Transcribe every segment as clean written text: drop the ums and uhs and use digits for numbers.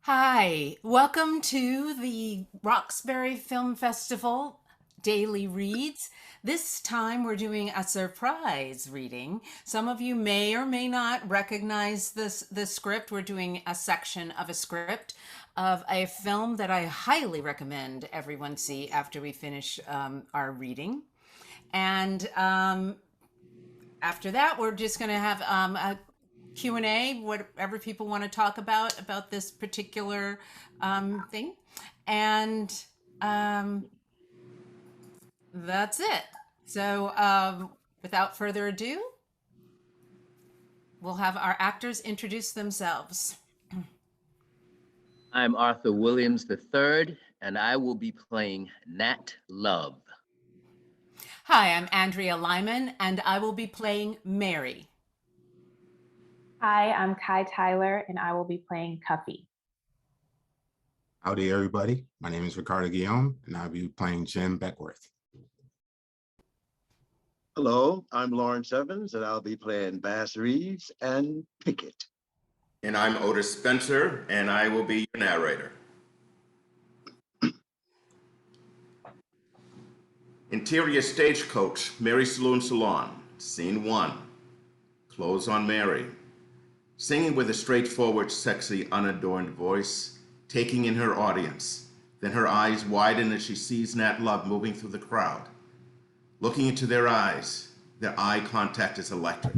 Hi, welcome to the Roxbury Film Festival Daily Reads. This time we're doing a surprise reading. Some of you may or may not recognize the script. We're doing a section of a script of a film that I highly recommend everyone see after we finish our reading. And after that, we're just going to have a Q&A, whatever people want to talk about this particular thing. And that's it. So without further ado, we'll have our actors introduce themselves. I'm Arthur Williams III, and I will be playing Nat Love. Hi, I'm Andrea Lyman, and I will be playing Mary. Hi, I'm KHAI, and I will be playing Cuffy. Howdy, everybody. My name is RICARDO, and I'll be playing Jim Beckworth. Hello, I'm Lawrence Evans, and I'll be playing Bass Reeves and Pickett. And I'm Otis Spencer, and I will be your narrator. Interior stagecoach, Mary Saloon Salon, scene 1. Clothes on Mary. Singing with a straightforward, sexy, unadorned voice, taking in her audience. Then her eyes widen as she sees Nat Love moving through the crowd. Looking into their eyes, their eye contact is electric.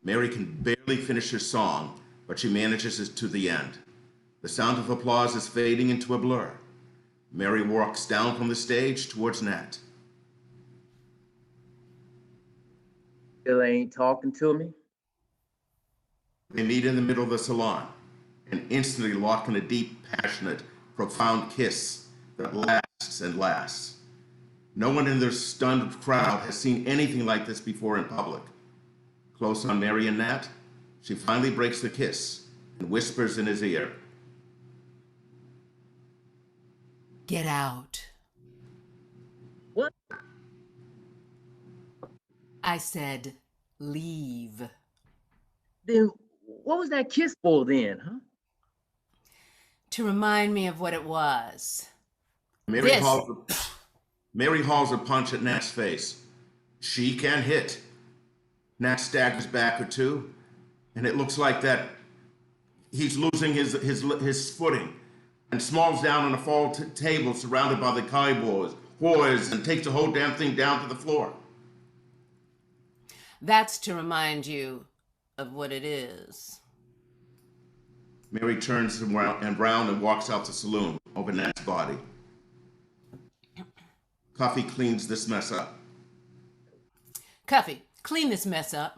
Mary can barely finish her song, but she manages it to the end. The sound of applause is fading into a blur. Mary walks down from the stage towards Nat. Still ain't talking to me? They meet in the middle of the salon and instantly lock in a deep, passionate, profound kiss that lasts and lasts. No one in their stunned crowd has seen anything like this before in public. Close on Mary and Nat, she finally breaks the kiss and whispers in his ear, Get out. What? I said, leave. Then what was that kiss for then, huh? To remind me of what it was. Mary hauls a punch at Nat's face. She can hit. Nat staggers back or two, and it looks like that he's losing his footing and smalls down on a fall table surrounded by the cowboys, whores, and takes the whole damn thing down to the floor. That's to remind you of what it is. Mary turns around and walks out the saloon over Nat's body. Coffee cleans this mess up. Cuffy, clean this mess up.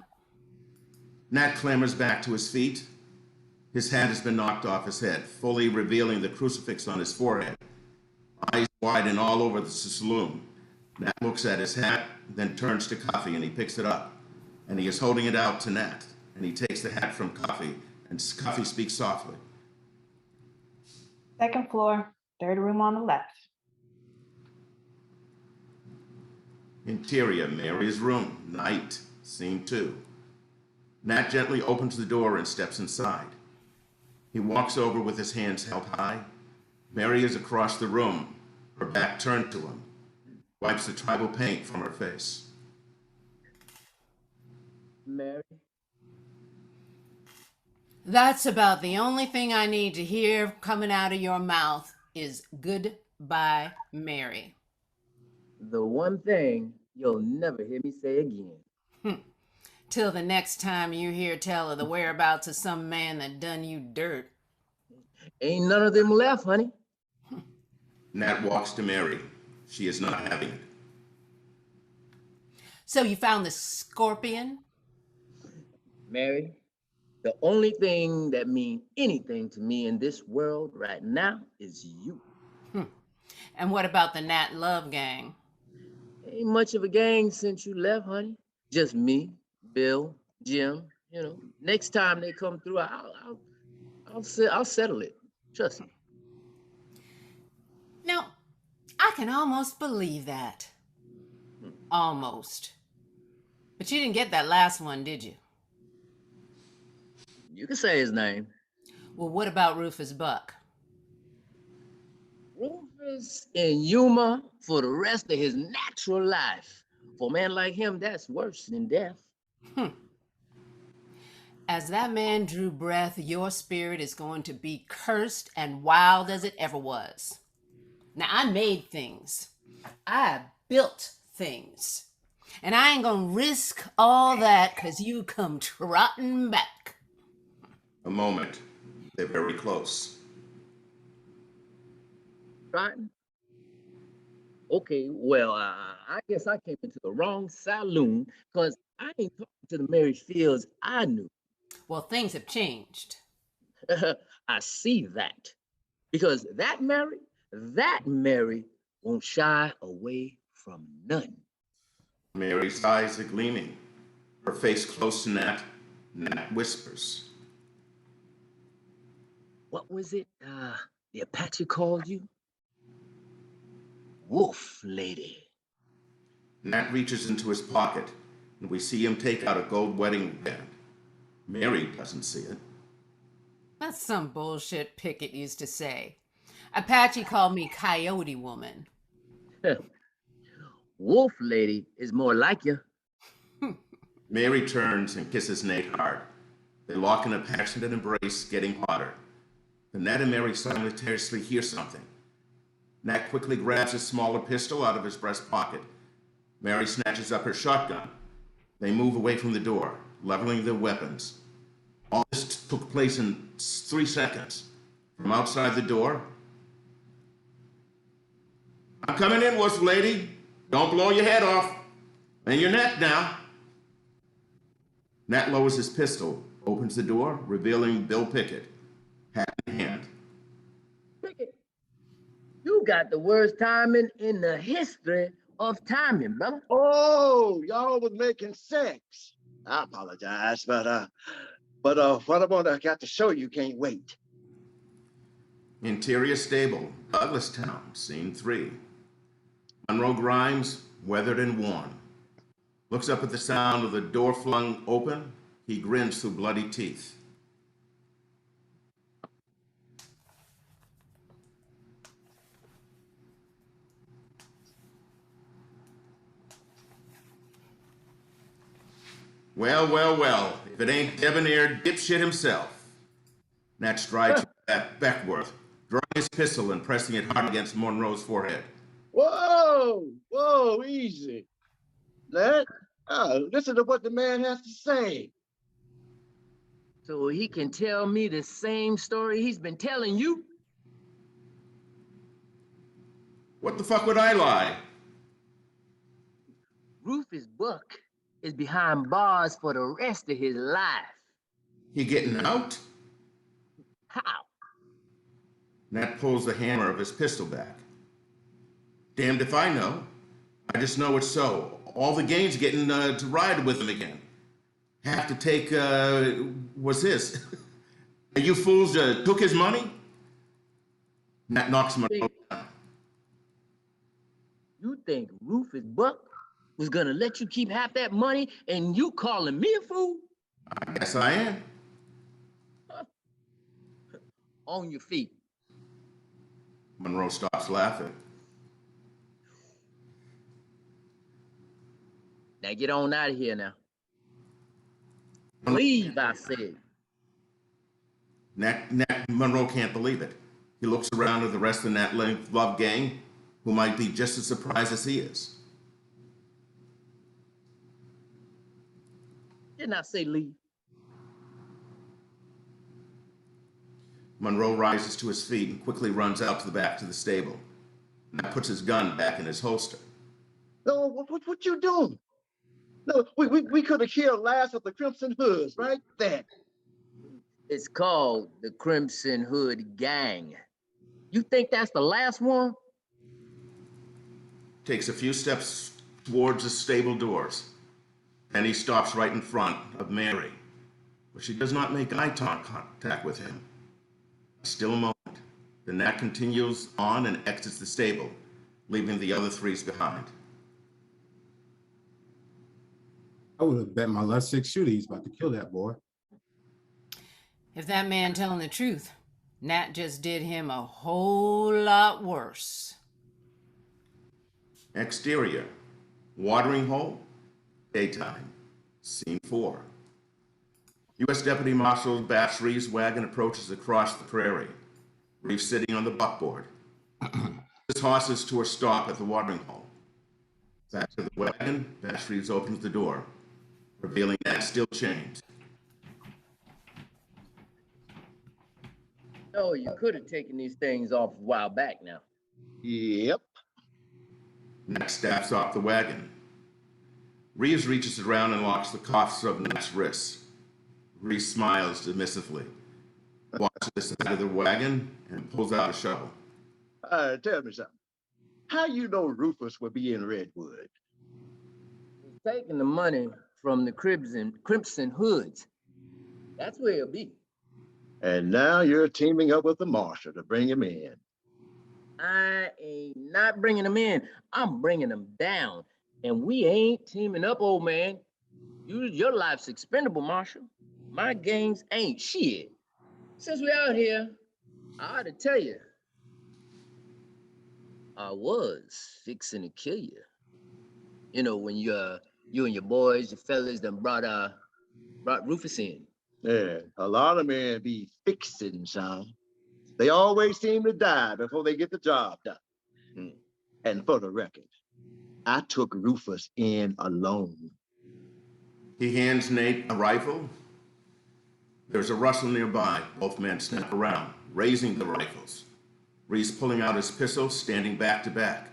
Nat clambers back to his feet. His hat has been knocked off his head, fully revealing the crucifix on his forehead. Eyes widen all over the saloon. Nat looks at his hat, then turns to Coffee, and he picks it up. And he is holding it out to Nat. And he takes the hat from Coffee, and Coffee speaks softly. Second floor, third room on the left. Interior, Mary's room, night, scene 2. Nat gently opens the door and steps inside. He walks over with his hands held high. Mary is across the room, her back turned to him, wipes the tribal paint from her face. Mary? That's about the only thing I need to hear coming out of your mouth is goodbye, Mary. The one thing you'll never hear me say again. Till the next time you hear tell of the whereabouts of some man that done you dirt. Ain't none of them left, honey. Nat walks to Mary. She is not having it. So you found the scorpion? Mary, the only thing that means anything to me in this world right now is you. And what about the Nat Love gang? Ain't much of a gang since you left, honey. Just me, Bill, Jim. You know, next time they come through, I'll settle it. Trust me. Now, I can almost believe that. Almost. But you didn't get that last one, did you? You can say his name. Well, what about Rufus Buck? Rufus in Yuma for the rest of his natural life. For a man like him, that's worse than death. As that man drew breath, your spirit is going to be cursed and wild as it ever was. Now, I made things. I built things. And I ain't gonna risk all that because you come trotting back. A moment. They're very close. Rotten? Okay, well, I guess I came into the wrong saloon because I ain't talking to the Mary Fields I knew. Well, things have changed. I see that. Because that Mary won't shy away from none. Mary's eyes are gleaming. Her face close to Nat. Nat whispers. What was it the Apache called you? Wolf lady. Nat reaches into his pocket, and we see him take out a gold wedding band. Mary doesn't see it. That's some bullshit Pickett used to say. Apache called me Coyote Woman. Wolf lady is more like you. Mary turns and kisses Nate hard. They lock in a passionate embrace, getting hotter. But Nat and Mary simultaneously hear something. Nat quickly grabs a smaller pistol out of his breast pocket. Mary snatches up her shotgun. They move away from the door, leveling their weapons. All this took place in 3 seconds. From outside the door, "I'm coming in, Wolf Lady. Don't blow your head off. And your neck now." Nat lowers his pistol, opens the door, revealing Bill Pickett, hat in hand. Pickett, you got the worst timing in the history of timing, brother. Oh, y'all was making sex. I apologize, but what I got to show you can't wait. Interior stable, Douglastown, scene 3. Monroe Grimes, weathered and worn. Looks up at the sound of the door flung open. He grins through bloody teeth. Well, well, well, if it ain't debonair dipshit himself. Nat strides backward, drawing his pistol and pressing it hard against Monroe's forehead. Whoa, easy. Let listen to what the man has to say. So he can tell me the same story he's been telling you? What the fuck would I lie? Rufus Buck is behind bars for the rest of his life. He getting out? How? Nat pulls the hammer of his pistol back. Damned if I know. I just know it's so. All the gang's getting to ride with him again. Have to take, what's this? You fools took his money? Nat knocks Monroe down. You think Rufus Buck was gonna let you keep half that money and you calling me a fool? I guess I am. On your feet. Monroe stops laughing. Now get on out of here now. Leave, I said. Monroe can't believe it. He looks around at the rest of Nat Love gang, who might be just as surprised as he is. Didn't I say leave? Monroe rises to his feet and quickly runs out to the back to the stable. Nat puts his gun back in his holster. No, what you doing? No, we could have killed last of the Crimson Hoods right there. It's called the Crimson Hood Gang. You think that's the last one? Takes a few steps towards the stable doors. Then he stops right in front of Mary, but she does not make eye contact with him. Still a moment. The Nat continues on and exits the stable, leaving the other threes behind. I would have bet my last 6 shooter he's about to kill that boy. If that man telling the truth, Nat just did him a whole lot worse. Exterior, watering hole, daytime, scene 4. U.S. Deputy Marshal Batch Reeves' wagon approaches across the prairie. Reeves sitting on the buckboard. His horses to a stop at the watering hole. Back to the wagon, Batch Reeves opens the door, revealing Nat still chained. No, you could have taken these things off a while back now. Yep. Nat steps off the wagon. Reeves reaches around and locks the cuffs of Nat's wrists. Reeves smiles dismissively, walks to the side of the wagon, and pulls out a shovel. Tell me something. How you know Rufus will be in Redwood? He's taking the money from the Crimson Hoods. That's where he'll be. And now you're teaming up with the marshal to bring him in. I ain't not bringing him in. I'm bringing him down. And we ain't teaming up, old man. Your life's expendable, Marshal. My games ain't shit. Since we out here, I ought to tell you, I was fixing to kill you. You know, when you and your boys, your fellas, done brought Rufus in. Yeah, a lot of men be fixing, son. They always seem to die before they get the job done. And for the record, I took Rufus in alone. He hands Nate a rifle. There's a rustle nearby. Both men snap around, raising the rifles. Reeves pulling out his pistol, standing back to back.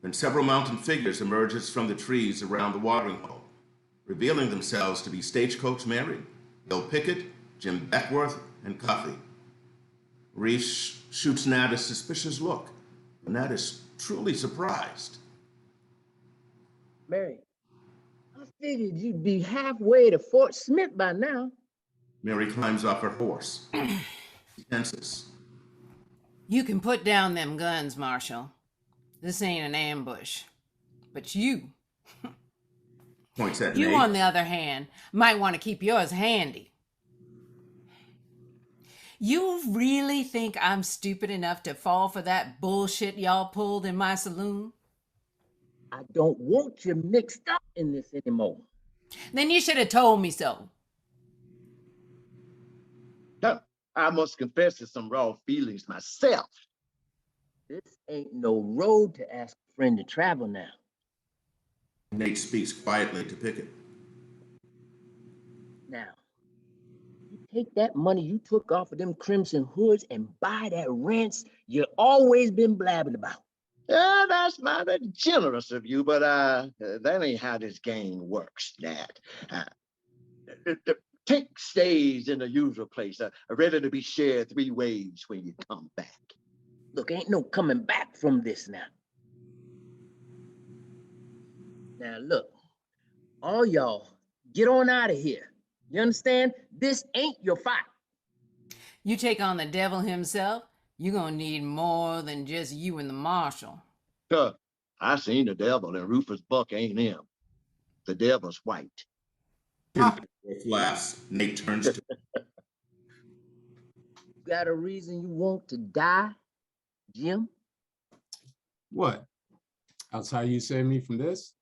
Then several mounted figures emerges from the trees around the watering hole, revealing themselves to be Stagecoach Mary, Bill Pickett, Jim Beckworth, and Cuffy. Reeves shoots Nat a suspicious look, but Nat is truly surprised. Mary, I figured you'd be halfway to Fort Smith by now. Mary climbs off her horse. She tenses. You can put down them guns, Marshal. This ain't an ambush. But you, Points at you Nate. on the other hand, might want to keep yours handy. You really think I'm stupid enough to fall for that bullshit y'all pulled in my saloon? I don't want you mixed up in this anymore. Then you should have told me so. No, I must confess to some raw feelings myself. This ain't no road to ask a friend to travel now. Nate speaks quietly to Pickett. Now, you take that money you took off of them Crimson Hoods and buy that ranch you always been blabbing about. Yeah, that's mighty generous of you, but that ain't how this game works, Nat. The tank stays in the usual place, ready to be shared 3 ways when you come back. Look, ain't no coming back from this now. Now look, all y'all, get on out of here. You understand? This ain't your fight. You take on the devil himself, you're gonna need more than just you and the marshal. I seen the devil, and Rufus Buck ain't him. The devil's white. With laughs, Nate turns to Got a reason you want to die, Jim? What? That's how you save me from this?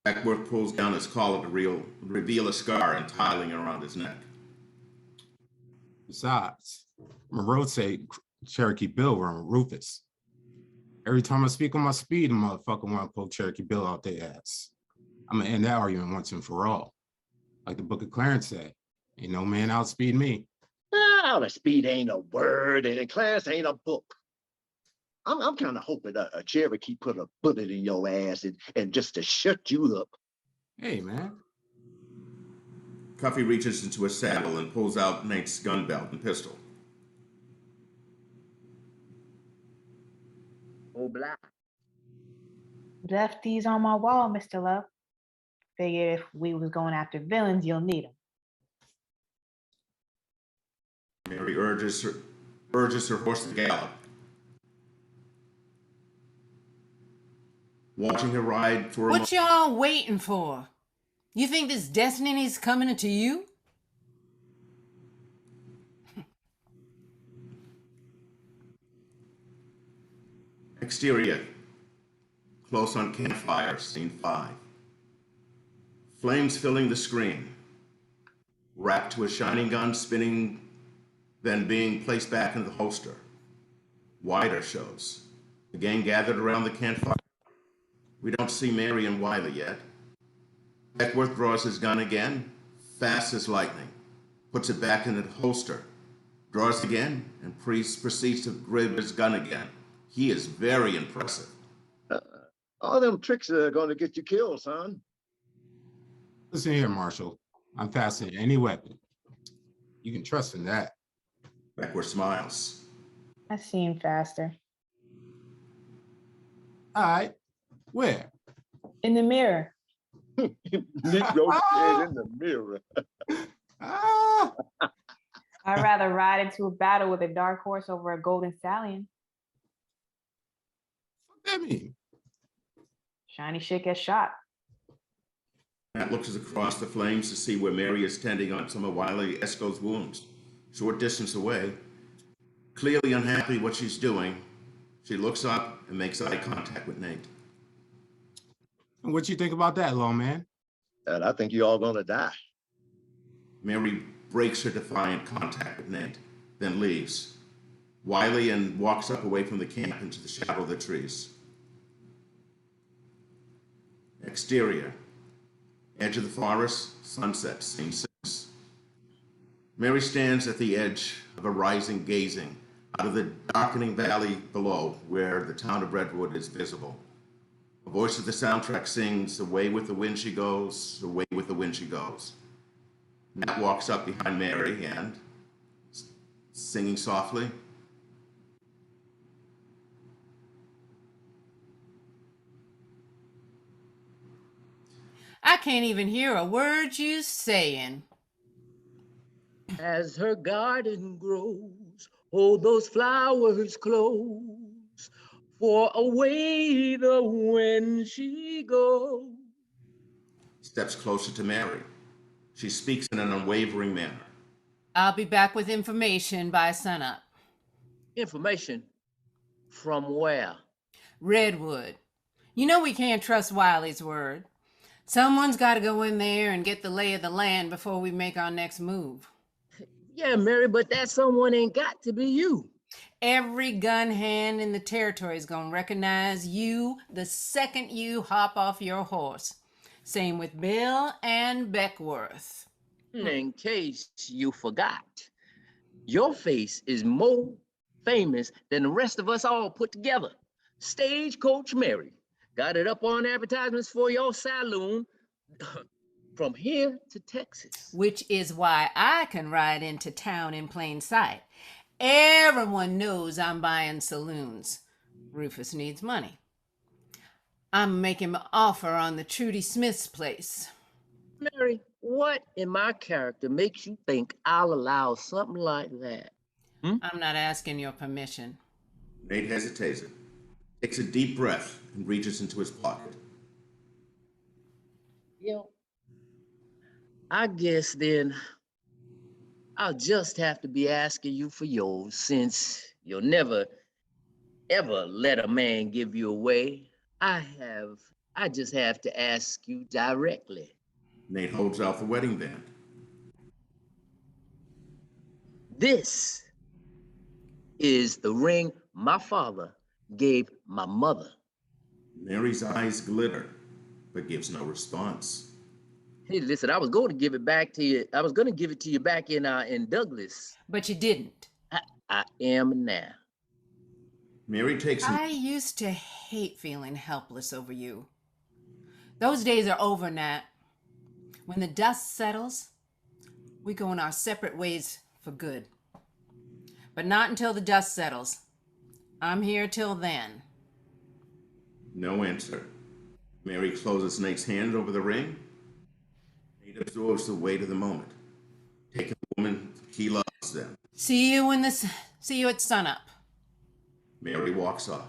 Beckworth pulls down his collar to reveal a scar entitling around his neck. Besides, Monroe say Cherokee Bill run Rufus. Every time I speak on my speed, the motherfucker want to pull Cherokee Bill out their ass. I'm gonna end that argument once and for all. Like the Book of Clarence said, ain't no man outspeed me. Oh, the speed ain't a word, and class ain't a book. I'm kind of hoping a Cherokee put a bullet in your ass and just to shut you up. Hey, man. Cuffy reaches into his saddle and pulls out Nate's gun belt and pistol. Oh, blah. Left these on my wall, Mr. Love. Figured if we was going after villains, you'll need them. Mary urges her horse to gallop. Watching her ride for a What y'all waiting for? You think this destiny's coming to you? Exterior. Close on campfire, scene 5. Flames filling the screen. Wrapped to a shining gun spinning, then being placed back in the holster. Wider shows. The gang gathered around the campfire. We don't see Mary and Wiley yet. Beckworth draws his gun again, fast as lightning. Puts it back in the holster. Draws again, and proceeds to grab his gun again. He is very impressive. All them tricks are going to get you killed, son. Listen here, Marshal. I'm faster than any weapon. You can trust in that. Beckworth smiles. I seem faster. All right. Where? In the mirror. Negro said in the mirror. Ah, I'd rather ride into a battle with a dark horse over a golden stallion. what that mean? Shiny shit gets shot. Matt looks across the flames to see where Mary is tending on some of Wiley Esco's wounds. Short distance away, clearly unhappy what she's doing, she looks up and makes eye contact with Nate. And what you think about that, lawman? And I think you all going to die. Mary breaks her defiant contact with Nate, then leaves. Wiley and walks up away from the camp into the shadow of the trees. Exterior. Edge of the forest, sunset, scene 6. Mary stands at the edge of a rising, gazing out of the darkening valley below where the town of Redwood is visible. A voice of the soundtrack sings, "Away with the wind she goes, away with the wind she goes." Matt walks up behind Mary and, singing softly, I can't even hear a word you saying. As her garden grows, hold those flowers close, for away the wind she goes. steps closer to Mary. She speaks in an unwavering manner. I'll be back with information by sunup. Information from where? Redwood. You know we can't trust Wiley's word. Someone's got to go in there and get the lay of the land before we make our next move. Yeah, Mary, but that someone ain't got to be you. Every gun hand in the territory is going to recognize you the second you hop off your horse. Same with Bill and Beckworth. In case you forgot, your face is more famous than the rest of us all put together. Stagecoach Mary got it up on advertisements for your saloon from here to Texas. Which is why I can ride into town in plain sight. Everyone knows I'm buying saloons. Rufus needs money. I'm making an offer on the Trudy Smith's place. Mary, what in my character makes you think I'll allow something like that? I'm not asking your permission. Nate hesitates, takes a deep breath, and reaches into his pocket. You know, I guess then I'll just have to be asking you for yours, since you'll never, ever let a man give you away. I just have to ask you directly. Nate holds out the wedding band. This is the ring my father gave my mother. Mary's eyes glitter, but gives no response. Hey, listen, I was going to give it back to you. I was going to give it to you back in Douglas. But you didn't. I am now. Mary takes I used to hate feeling helpless over you. Those days are over, Nat. When the dust settles, we go in our separate ways for good. But not until the dust settles. I'm here till then. no answer. Mary closes Nate's hand over the ring. Nate absorbs the weight of the moment, taking the woman he loves them. See you at sunup. Mary walks off.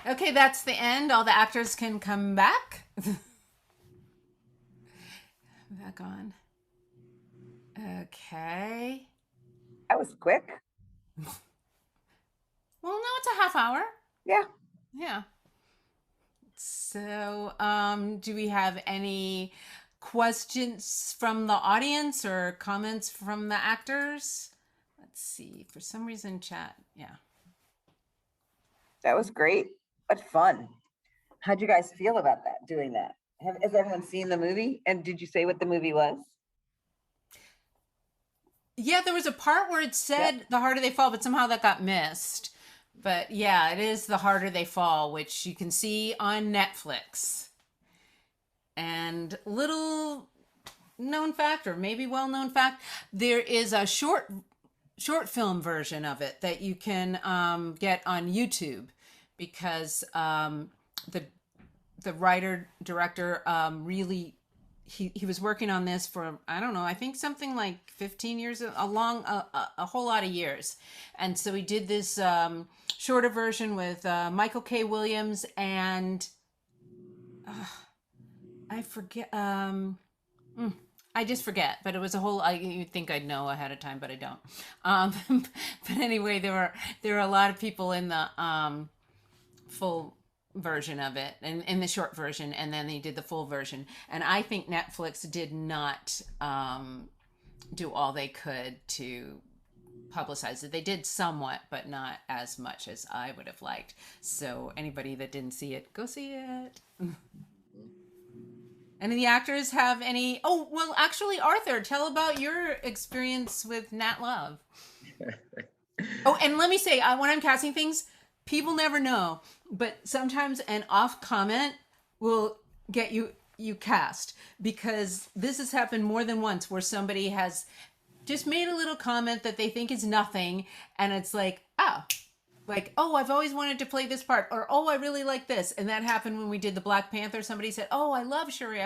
Okay, that's the end. All the actors can come back. Back on. Okay. That was quick. Well, no, it's a half hour. Yeah. Yeah. So, do we have any questions from the audience or comments from the actors? Let's see. For some reason, chat. Yeah. That was great, but fun. How'd you guys feel about that, doing that? Has everyone seen the movie? And did you say what the movie was? Yeah, there was a part where it said The Harder They Fall, but somehow that got missed. But yeah, it is The Harder They Fall, which you can see on Netflix. And little known fact, or maybe well-known fact, there is a short film version of it that you can get on YouTube, because the writer director really he was working on this for, I don't know, I think something like 15 years, a whole lot of years. And so he did this shorter version with Michael K. Williams and I forget. I just forget, but it was a whole. You'd think I'd know ahead of time, but I don't. But anyway, there were a lot of people in the full version of it, and in the short version, and then they did the full version. And I think Netflix did not do all they could to publicize it. They did somewhat, but not as much as I would have liked. So anybody that didn't see it, go see it. Any of the actors have any? Oh, well, actually, Arthur, tell about your experience with Nat Love. Oh, and let me say, when I'm casting things, people never know, but sometimes an off comment will get you cast, because this has happened more than once where somebody has just made a little comment that they think is nothing, and it's like, oh, I've always wanted to play this part, or oh, I really like this. And that happened when we did the Black Panther. Somebody said, oh, I love Shuri,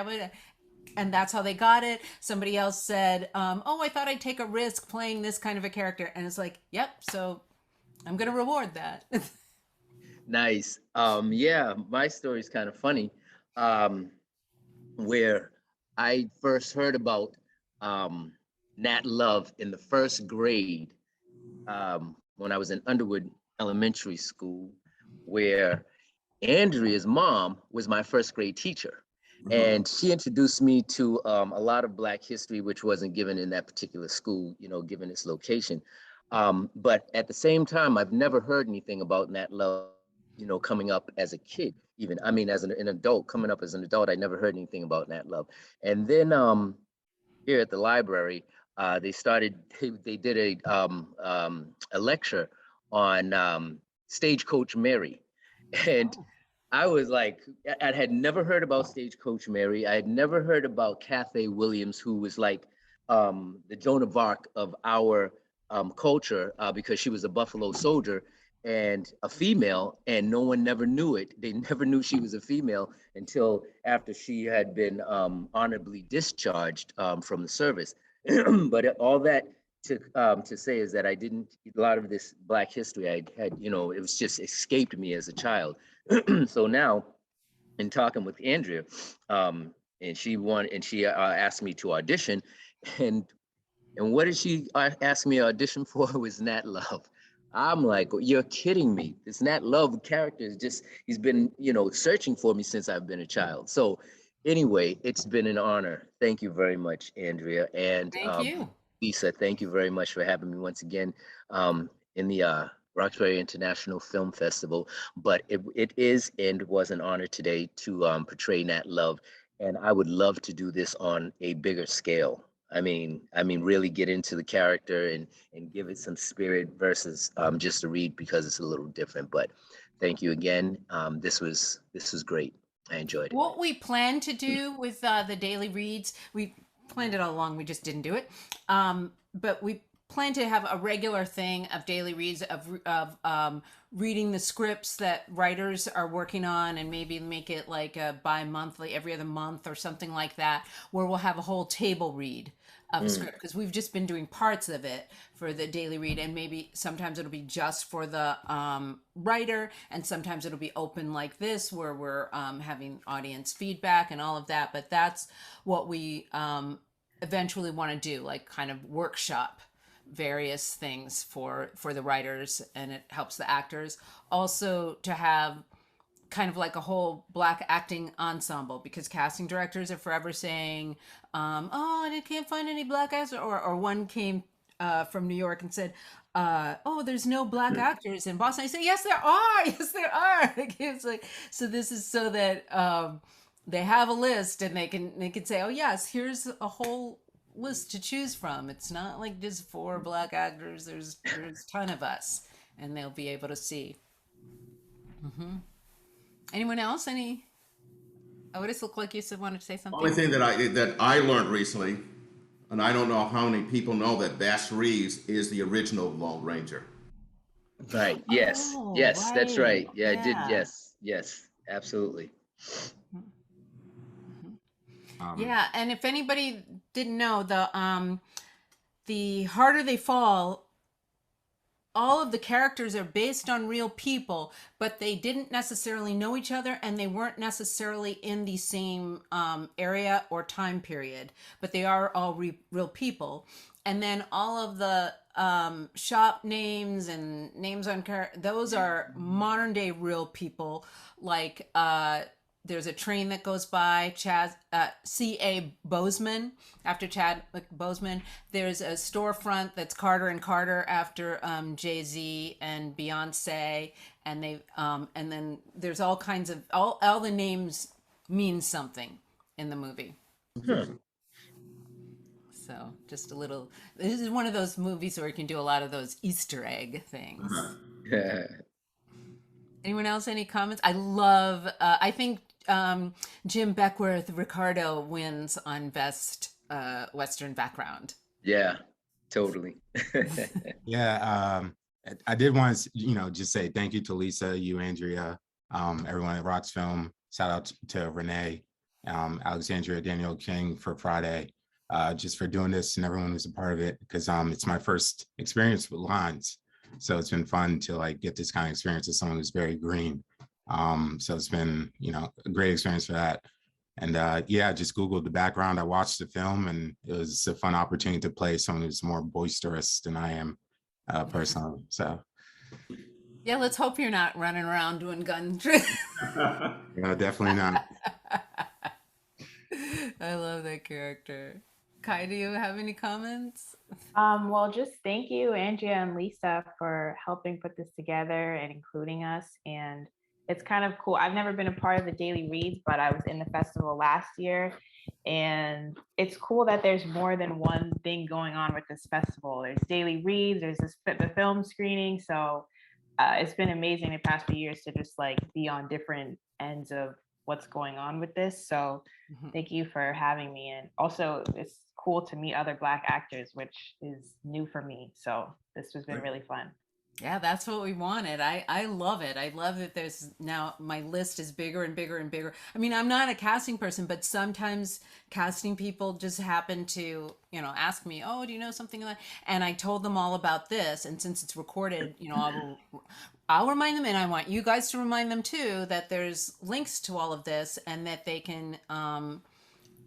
and that's how they got it. Somebody else said, oh, I thought I'd take a risk playing this kind of a character, and it's like, yep, so I'm gonna reward that. Nice. Yeah, my story is kind of funny. Where I first heard about Nat Love in the first grade, when I was in Underwood Elementary School, where Andrea's mom was my first grade teacher. And she introduced me to a lot of Black history, which wasn't given in that particular school, given its location. But at the same time, I've never heard anything about Nat Love, coming up as a kid, even. I mean, as an adult, coming up as an adult, I never heard anything about Nat Love. And then here at the library, they did a lecture on Stagecoach Mary. And I was like, I had never heard about Stagecoach Mary. I had never heard about KHAI Williams, who was like the Joan of Arc of our culture, because she was a Buffalo Soldier and a female, and no one never knew it. They never knew she was a female until after she had been honorably discharged from the service. But all that to say is that a lot of this Black history I had, it was just escaped me as a child. So now, in talking with Andrea, and she asked me to audition, and what did she ask me to audition for? Was Nat Love. I'm like, you're kidding me. This Nat Love character he's been, searching for me since I've been a child. So anyway, it's been an honor. Thank you very much, Andrea. And Thank you. Lisa, thank you very much for having me once again in the Roxbury International Film Festival. But it is and was an honor today to portray Nat Love. And I would love to do this on a bigger scale. I mean, really get into the character and give it some spirit versus just to read, because it's a little different. But thank you again. This was great. I enjoyed it. What we plan to do with the daily reads, we planned it all along. We just didn't do it. But we plan to have a regular thing of daily reads of reading the scripts that writers are working on, and maybe make it like a bi-monthly, every other month or something like that, where we'll have a whole table read of a script, because we've just been doing parts of it for the daily read, and maybe sometimes it'll be just for the writer, and sometimes it'll be open like this where we're having audience feedback and all of that. But that's what we eventually want to do, like kind of workshop various things for the writers, and it helps the actors also to have kind of like a whole Black acting ensemble, because casting directors are forever saying, oh, I can't find any Black actors, or one came from New York and said, oh, there's no Black actors in Boston. I say, yes there are, yes there are. It's like, so this is so that they have a list, and they can say, oh yes, here's a whole list to choose from. It's not like just 4 Black actors, there's a ton of us, and they'll be able to see. Anyone else? Any? Otis, look like you wanted to say something. Only thing that I learned recently, and I don't know how many people know, that Bass Reeves is the original Lone Ranger. Right. Yes. Oh, Yes. That's right. Yeah, I did. Yeah. Yes. Yes. Absolutely. Yeah, and if anybody didn't know, the Harder They Fall, all of the characters are based on real people, but they didn't necessarily know each other, and they weren't necessarily in the same area or time period, but they are all real people. And then all of the shop names and names on those are modern day real people. Like there's a train that goes by, C.A. Bozeman, after Chadwick Boseman. There's a storefront that's Carter and Carter, after Jay-Z and Beyonce. And and then there's all kinds of, all the names mean something in the movie. So just a little, this is one of those movies where you can do a lot of those Easter egg things. Anyone else, any comments? I love, I think Jim Beckworth, Ricardo wins on best Western background. Yeah, totally. Yeah, I did want to, just say thank you to Lisa, you, Andrea, everyone at RoxFilm. Shout out to Renee, Alexandria, Daniel King for Friday, just for doing this, and everyone who's a part of it, because it's my first experience with lines. So it's been fun to like get this kind of experience with someone who's very green. So it's been, a great experience for that. And yeah, I just Googled the background. I watched the film, and it was a fun opportunity to play someone who's more boisterous than I am personally. So yeah, let's hope you're not running around doing gun tricks. yeah, definitely not. I love that character. Kai, do you have any comments? Well, just thank you, Andrea and Lisa, for helping put this together and including us. And it's kind of cool. I've never been a part of the Daily Reads, but I was in the festival last year. And it's cool that there's more than one thing going on with this festival. There's Daily Reads, there's the film screening. So it's been amazing the past few years to just like be on different ends of what's going on with this. So thank you for having me. And also it's cool to meet other Black actors, which is new for me. So this has been really fun. Yeah, that's what we wanted. I love it. I love that there's now, my list is bigger and bigger and bigger. I mean, I'm not a casting person, but sometimes casting people just happen to, ask me, oh, do you know something like that? And I told them all about this. And since it's recorded, I'll remind them, and I want you guys to remind them too, that there's links to all of this, and that they can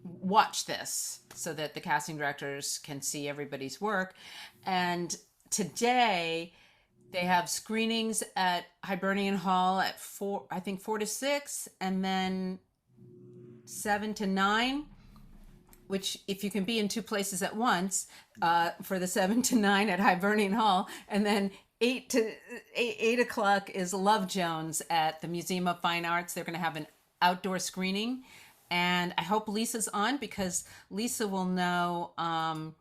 watch this so that the casting directors can see everybody's work. And today they have screenings at Hibernian Hall at 4 to 6, and then 7 to 9, which if you can be in 2 places at once, for the 7 to 9 at Hibernian Hall, and then 8 o'clock is Love Jones at the Museum of Fine Arts. They're going to have an outdoor screening, and I hope Lisa's on, because Lisa will know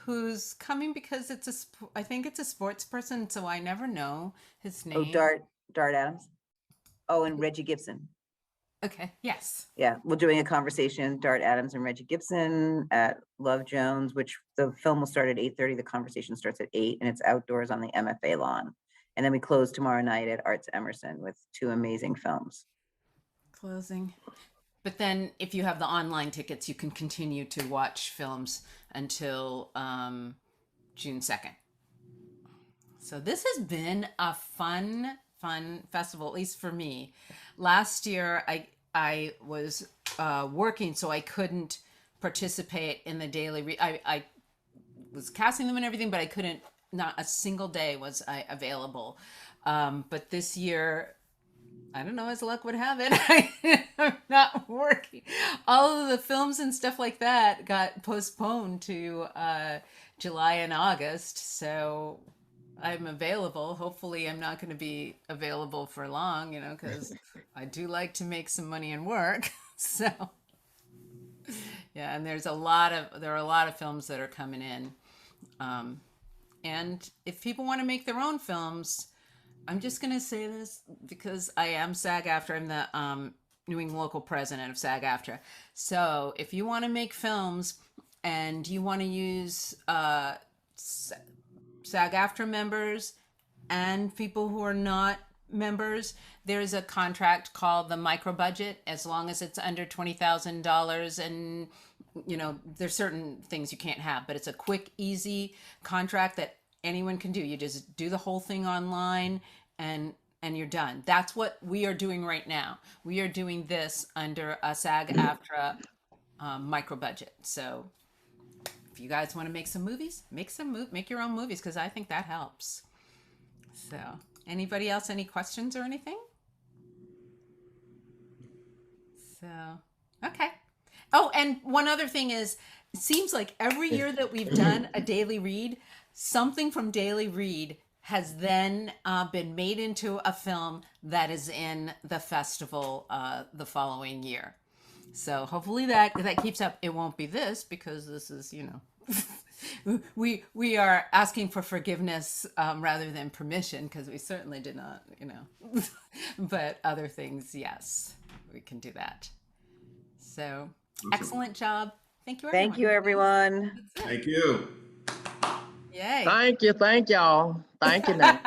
who's coming, because I think it's a sports person, so I never know his name. Oh, Dart Adams. Oh, and Reggie Gibson. Okay, yes. Yeah, we're doing a conversation, Dart Adams and Reggie Gibson at Love Jones, which the film will start at 8:30. The conversation starts at 8, and it's outdoors on the MFA lawn. And then we close tomorrow night at Arts Emerson with 2 amazing films. Closing. But then if you have the online tickets, you can continue to watch films until June 2nd. So this has been a fun festival, at least for me. Last year, I was working, so I couldn't participate in the daily I was casting them and everything, but I couldn't, not a single day was I available. But this year, I don't know, as luck would have it, I'm not working. All of the films and stuff like that got postponed to July and August. So I'm available. Hopefully I'm not going to be available for long, you know, because I do like to make some money and work. So yeah, and there are a lot of films that are coming in. And if people want to make their own films, I'm just going to say this because I am SAG-AFTRA. I'm the New England local president of SAG-AFTRA. So if you want to make films and you want to use SAG-AFTRA members and people who are not members, there's a contract called the micro budget, as long as it's under $20,000. And, you know, there's certain things you can't have, but it's a quick, easy contract that anyone can do. You just do the whole thing online and you're done. That's what we are doing right now. We are doing this under a SAG-AFTRA micro budget. So if you guys want to make some movies, make your own movies, because I think that helps. So anybody else, any questions or anything? So, okay. Oh, and one other thing is, it seems like every year that we've done a daily read, something from daily read has then been made into a film that is in the festival the following year. So hopefully that keeps up. It won't be this, because this is, you know, we are asking for forgiveness rather than permission, because we certainly did not, you know, but other things, yes, we can do that. So excellent job. Thank you, everyone. Thank you, everyone. Thank you. Yay. Thank you. Thank y'all. Thank you now.